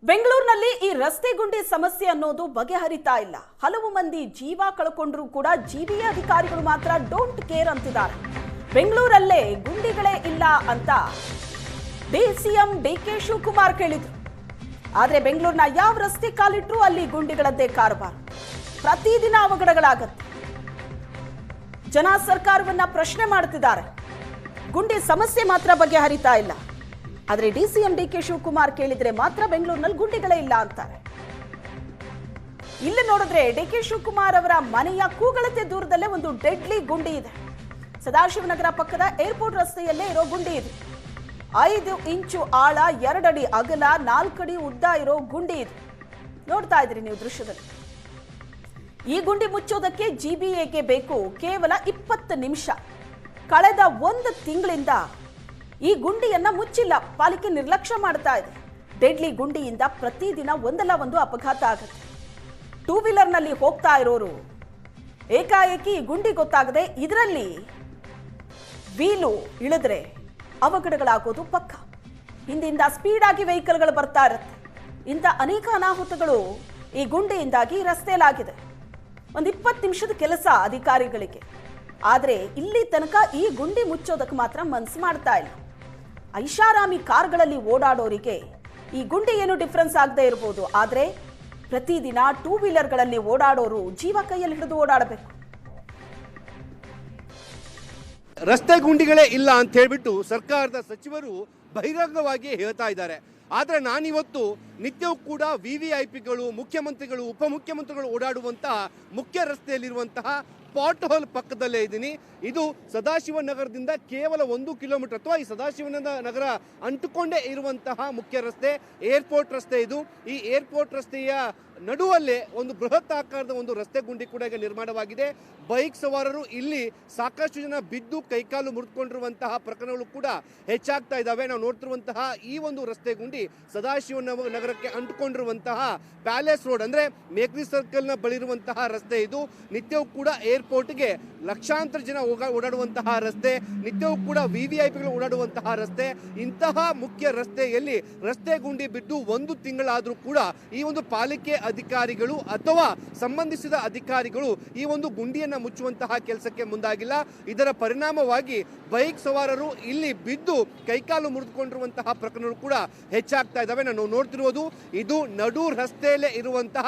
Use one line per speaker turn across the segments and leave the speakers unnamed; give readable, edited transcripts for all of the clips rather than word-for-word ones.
ಬೆಂಗಳೂರಿನಲ್ಲಿ ಈ ರಸ್ತೆ ಗುಂಡಿ ಸಮಸ್ಯೆ ಅನ್ನೋದು ಬಗೆಹರಿತಾ ಇಲ್ಲ. ಹಲವು ಮಂದಿ ಜೀವ ಕಳ್ಕೊಂಡ್ರು ಕೂಡ ಜಿಬಿಎ ಅಧಿಕಾರಿಗಳು ಮಾತ್ರ ಡೋಂಟ್ ಕೇರ್ ಅಂತಿದ್ದಾರೆ. ಬೆಂಗಳೂರಲ್ಲೇ ಗುಂಡಿಗಳೇ ಇಲ್ಲ ಅಂತ ಸಿಎಂ ಡಿಕೆ ಶಿವಕುಮಾರ್ ಕೇಳಿದ್ರು. ಆದ್ರೆ ಬೆಂಗಳೂರಿನ ಯಾವ ರಸ್ತೆ ಕಾಲಿಟ್ರು ಅಲ್ಲಿ ಗುಂಡಿಗಳದ್ದೇ ಕಾರವಾರ. ಪ್ರತಿದಿನ ಅವಘಡಗಳಾಗತ್ತೆ. ಜನ ಸರ್ಕಾರವನ್ನ ಪ್ರಶ್ನೆ ಮಾಡ್ತಿದ್ದಾರೆ. ಗುಂಡಿ ಸಮಸ್ಯೆ ಮಾತ್ರ ಬಗೆಹರಿತಾ ಇಲ್ಲ. ಆದರೆ ಸಿಎಂ ಡಿಕೆ ಶಿವಕುಮಾರ್ ಕೇಳಿದ್ರೆ ಮಾತ್ರ ಬೆಂಗಳೂರಿನಲ್ಲಿ ಗುಂಡಿಗಳೇ ಇಲ್ಲ ಅಂತಾರೆ. ಇಲ್ಲಿ ನೋಡಿದ್ರೆ ಡಿಕೆ ಶಿವಕುಮಾರ್ ಅವರ ಮನೆಯ ಕೂಗಳತೆ ದೂರದಲ್ಲೇ ಒಂದು ಡೆಡ್ಲಿ ಗುಂಡಿ ಇದೆ. ಸದಾಶಿವನಗರ ಪಕ್ಕದ ಏರ್ಪೋರ್ಟ್ ರಸ್ತೆಯಲ್ಲೇ ಇರೋ ಗುಂಡಿ ಇದೆ. 5 ಇಂಚು ಆಳ, 2 ಅಡಿ ಅಗಲ, 4 ಅಡಿ ಉದ್ದ ಇರೋ ಗುಂಡಿ ಇದೆ. ನೋಡ್ತಾ ಇದ್ರಿ ನೀವು ದೃಶ್ಯದಲ್ಲಿ. ಈ ಗುಂಡಿ ಮುಚ್ಚೋದಕ್ಕೆ ಜಿಬಿಎಗೆ ಬೇಕು ಕೇವಲ 20 ನಿಮಿಷ. ಕಳೆದ 1 ತಿಂಗಳಿಂದ ಈ ಗುಂಡಿಯನ್ನ ಮುಚ್ಚಿಲ್ಲ. ಪಾಲಿಕೆ ನಿರ್ಲಕ್ಷ್ಯ ಮಾಡ್ತಾ ಇದೆ. ಡೆಡ್ಲಿ ಗುಂಡಿಯಿಂದ ಪ್ರತಿದಿನ ಒಂದಲ್ಲ ಒಂದು ಅಪಘಾತ ಆಗುತ್ತೆ. 2 ವೀಲರ್ನಲ್ಲಿ ಹೋಗ್ತಾ ಇರೋರು ಏಕಾಏಕಿ ಗುಂಡಿ ಗೊತ್ತಾಗದೆ ಇದರಲ್ಲಿ ವೀಲು ಇಳಿದ್ರೆ ಅವಘಡಗಳಾಗೋದು ಪಕ್ಕ. ಹಿಂದಿಂದ ಸ್ಪೀಡ್ ಆಗಿ ವೆಹಿಕಲ್ಗಳು ಬರ್ತಾ ಇರುತ್ತೆ. ಇಂಥ ಅನೇಕ ಅನಾಹುತಗಳು ಈ ಗುಂಡಿಯಿಂದಾಗಿ ರಸ್ತೆಯಲ್ಲಾಗಿದೆ. ಒಂದು 20 ನಿಮಿಷದ ಕೆಲಸ ಅಧಿಕಾರಿಗಳಿಗೆ. ಆದರೆ ಇಲ್ಲಿ ತನಕ ಈ ಗುಂಡಿ ಮುಚ್ಚೋದಕ್ಕೆ ಮಾತ್ರ ಮನಸ್ಸು ಮಾಡ್ತಾ ಇಲ್ಲ. ಐಷಾರಾಮಿ ಕಾರ್ಗಳಲ್ಲಿ ಓಡಾಡೋರಿಗೆ ಈ ಗುಂಡಿ ಏನು ಡಿಫರೆನ್ಸ್ ಆಗದೆ ಇರಬಹುದು. ಆದರೆ ಪ್ರತಿದಿನ 2 ವೀಲರ್ಗಳಲ್ಲಿ ಓಡಾಡೋರು ಜೀವ ಕೈಯಲ್ಲಿ ಹಿಡಿದು ಓಡಾಡಬೇಕು.
ರಸ್ತೆ ಗುಂಡಿಗಳೇ ಇಲ್ಲ ಅಂತ ಹೇಳ್ಬಿಟ್ಟು ಸರ್ಕಾರದ ಸಚಿವರು ಬಹಿರಂಗವಾಗಿ ಹೇಳ್ತಾ ಇದ್ದಾರೆ. ಆದರೆ ನಾನಿವತ್ತು ನಿತ್ಯವೂ ಕೂಡ ವಿವಿಐಪಿಗಳು, ಮುಖ್ಯಮಂತ್ರಿಗಳು, ಉಪಮುಖ್ಯಮಂತ್ರಿಗಳು ಓಡಾಡುವಂತಹ ಮುಖ್ಯ ರಸ್ತೆಯಲ್ಲಿರುವಂತಹ ಪಾಟ್ ಹೋಲ್ ಪಕ್ಕದಲ್ಲೇ ಇದ್ದೀನಿ. ಇದು ಸದಾಶಿವನಗರದಿಂದ ಕೇವಲ 1 ಕಿಲೋಮೀಟರ್ ಅಥವಾ ಈ ಸದಾಶಿವನಗರ ಅಂಟುಕೊಂಡೇ ಇರುವಂತಹ ಮುಖ್ಯ ರಸ್ತೆ ಏರ್ಪೋರ್ಟ್ ರಸ್ತೆ. ಇದು ಈ ಏರ್ಪೋರ್ಟ್ ರಸ್ತೆಯ ನಡುವಲ್ಲೇ ಒಂದು ಬೃಹತ್ ಆಕಾರದ ಒಂದು ರಸ್ತೆ ಗುಂಡಿ ಕೂಡ ಈಗ ನಿರ್ಮಾಣವಾಗಿದೆ. ಬೈಕ್ ಸವಾರರು ಇಲ್ಲಿ ಸಾಕಷ್ಟು ಜನ ಬಿದ್ದು ಕೈಕಾಲು ಮುರಿದುಕೊಂಡಿರುವಂತಹ ಪ್ರಕರಣಗಳು ಕೂಡ ಹೆಚ್ಚಾಗ್ತಾ ಇದ್ದಾವೆ. ನಾವು ನೋಡ್ತಿರುವಂತಹ ಈ ಒಂದು ರಸ್ತೆ ಗುಂಡಿ ಸದಾಶಿವನಗರಕ್ಕೆ ಅಂಟುಕೊಂಡಿರುವಂತಹ ಪ್ಯಾಲೇಸ್ ರೋಡ್ ಅಂದ್ರೆ ಮೇಕ್ರಿ ಸರ್ಕಲ್ ನ ಬಳಿರುವಂತಹ ರಸ್ತೆ. ಇದು ನಿತ್ಯವೂ ಕೂಡ ಏರ್ಪೋರ್ಟ್ಗೆ ಲಕ್ಷಾಂತರ ಜನ ಓಡಾಡುವಂತಹ ರಸ್ತೆ, ನಿತ್ಯವೂ ಕೂಡ ವಿವಿಐಪಿಗಳು ಓಡಾಡುವಂತಹ ರಸ್ತೆ. ಇಂತಹ ಮುಖ್ಯ ರಸ್ತೆಯಲ್ಲಿ ರಸ್ತೆ ಗುಂಡಿ ಬಿದ್ದು 1 ತಿಂಗಳಾದ್ರೂ ಕೂಡ ಈ ಒಂದು ಪಾಲಿಕೆ ಅಧಿಕಾರಿಗಳು ಅಥವಾ ಸಂಬಂಧಿಸಿದ ಅಧಿಕಾರಿಗಳು ಈ ಒಂದು ಗುಂಡಿಯನ್ನ ಮುಚ್ಚುವಂತಹ ಕೆಲಸಕ್ಕೆ ಮುಂದಾಗಿಲ್ಲ. ಇದರ ಪರಿಣಾಮವಾಗಿ ಬೈಕ್ ಸವಾರರು ಇಲ್ಲಿ ಬಿದ್ದು ಕೈಕಾಲು ಮುರಿದುಕೊಂಡಿರುವಂತಹ ಪ್ರಕರಣಗಳು ಕೂಡ ಹೆಚ್ಚಾಗ್ತಾ ಇದ್ದಾವೆ. ನಾವು ನೋಡ್ತಿರುವುದು ಇದು ನಡು ರಸ್ತೆಯಲ್ಲೇ ಇರುವಂತಹ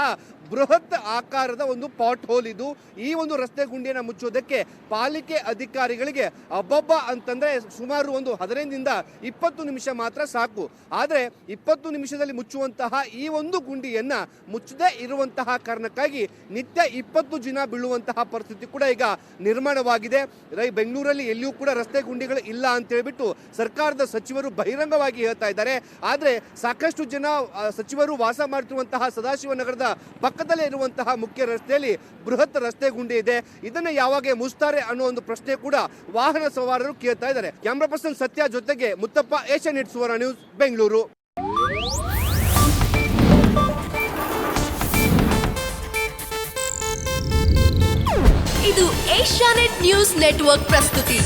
ಬೃಹತ್ ಆಕಾರದ ಒಂದು ಪಾಟ್ ಹೋಲ್. ಇದು ಈ ಒಂದು ರಸ್ತೆ ಗುಂಡಿಯನ್ನು ಮುಚ್ಚೋದಕ್ಕೆ ಪಾಲಿಕೆ ಅಧಿಕಾರಿಗಳಿಗೆ ಅಬ್ಬಬ್ಬ ಅಂತಂದ್ರೆ ಸುಮಾರು ಒಂದು 15ರಿಂದ 20 ನಿಮಿಷ ಮಾತ್ರ ಸಾಕು. ಆದರೆ 20 ನಿಮಿಷದಲ್ಲಿ ಮುಚ್ಚುವಂತಹ ಈ ಒಂದು ಗುಂಡಿಯನ್ನ ಮುಚ್ಚದೇ ಇರುವಂತಹ ಕಾರಣಕ್ಕಾಗಿ ನಿತ್ಯ 20 ಜನ ಬೀಳುವಂತಹ ಪರಿಸ್ಥಿತಿ ಕೂಡ ಈಗ ನಿರ್ಮಾಣವಾಗಿದೆ. ಬೆಂಗಳೂರಲ್ಲಿ ಎಲ್ಲಿಯೂ ಕೂಡ ರಸ್ತೆ ಗುಂಡಿಗಳು ಇಲ್ಲ ಅಂತ ಹೇಳ್ಬಿಟ್ಟು ಸರ್ಕಾರದ ಸಚಿವರು ಬಹಿರಂಗವಾಗಿ ಹೇಳ್ತಾ ಇದ್ದಾರೆ. ಆದರೆ ಸಾಕಷ್ಟು ಜನ ಸಚಿವರು ವಾಸ ಮಾಡ್ತಿರುವಂತಹ ಸದಾಶಿವನಗರದ ಪಕ್ಕದಲ್ಲೇ ಇರುವಂತಹ ಮುಖ್ಯ ರಸ್ತೆಯಲ್ಲಿ ಬೃಹತ್ ರಸ್ತೆ ಗುಂಡಿ ಇದೆ. ಇದನ್ನ ಯಾವಾಗ ಮುಚ್ತಾರೆ ಅನ್ನೋ ಒಂದು ಪ್ರಶ್ನೆ ಕೂಡ ವಾಹನ ಸವಾರರು ಕೇಳ್ತಾ ಇದ್ದಾರೆ. ಕ್ಯಾಮರಾ ಪರ್ಸನ್ ಸತ್ಯ ಜೊತೆಗೆ ಮುತ್ತಪ್ಪ, ಏಷ್ಯಾನೆಟ್ ಸುವರ್ಣ ನ್ಯೂಸ್, ಬೆಂಗಳೂರು.
ಇದು ಏಷ್ಯಾನೆಟ್ ನ್ಯೂಸ್ ನೆಟ್ವರ್ಕ್ ಪ್ರಸ್ತುತಿ.